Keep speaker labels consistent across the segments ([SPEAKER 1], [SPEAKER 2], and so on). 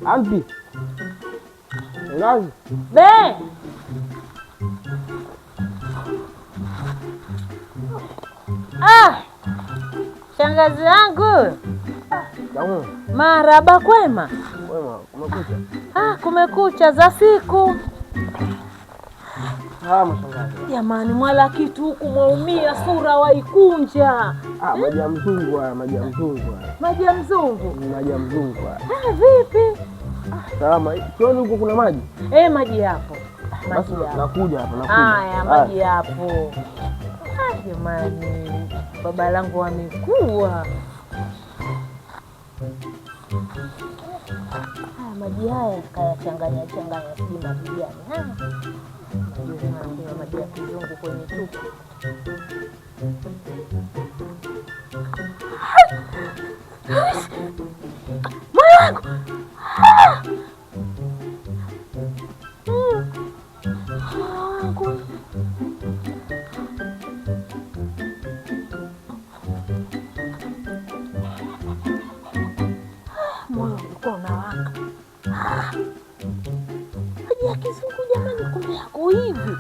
[SPEAKER 1] Anti. Ngazi.
[SPEAKER 2] Be. Shangazi yangu.
[SPEAKER 1] Jamu.
[SPEAKER 2] Maraba kwema?
[SPEAKER 1] Kwema, kumekucha.
[SPEAKER 2] Kumekucha za siku.
[SPEAKER 1] Mashangazi.
[SPEAKER 2] Jamani mwala kitu huku mwaumia sura waikunja.
[SPEAKER 1] Maji ya mzungu haya, maji ya mzungu haya.
[SPEAKER 2] Maji ya mzungu?
[SPEAKER 1] Maji ya mzungu haya.
[SPEAKER 2] Vipi?
[SPEAKER 1] Salama. Sioni huko kuna maji?
[SPEAKER 2] Maji yapo.
[SPEAKER 1] Basi nakuja hapa, nakuja.
[SPEAKER 2] Haya, maji yapo. Jamani, baba langu amekuwa. Maji haya kayachanganya sijui maji gani. Najua maji ya kizungu kwenye chupa. Moyo wangu. Moyo ulikuwa unawaka. Maji ya kizungu jamani, kumbe yako hivi.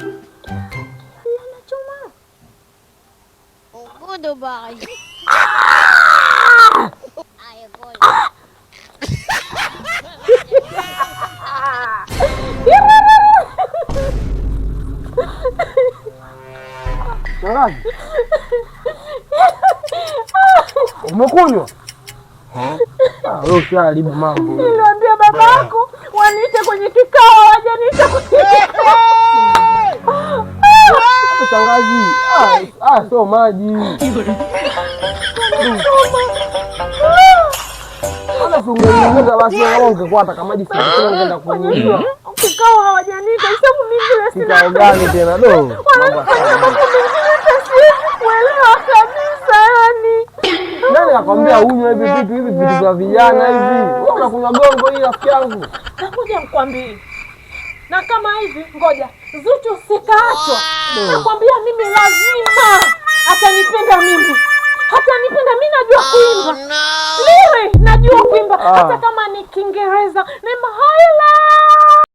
[SPEAKER 2] Yanachoma.
[SPEAKER 3] Ugudu bari.
[SPEAKER 1] Shangazi. Umekunywa? Wewe ushaharibu mambo.
[SPEAKER 2] Niliambia babako waniite kwenye kikao, hawajaniita kwenye kikao.
[SPEAKER 1] Shangazi, sio maji. Ana fungenyuza basi ungekuwa hata kama maji sio ungeenda kunywa.
[SPEAKER 2] Kikao hawajaniita, sababu mimi vile sina.
[SPEAKER 1] Kikao gani tena do?
[SPEAKER 2] Kuelewa kabisa yani.
[SPEAKER 1] Nani akwambia unywe hivi vitu vya vijana hivi? Wewe unakunywa gongo hii rafiki yangu.
[SPEAKER 2] Ngoja nikwambie. Na kama hivi ngoja, Zuchu sikaachwa. Nakwambia mimi lazima atanipenda mimi. Hatanipenda mimi, najua kuimba. Liwe najua kuimba hata kama ni Kiingereza. Nema highlight.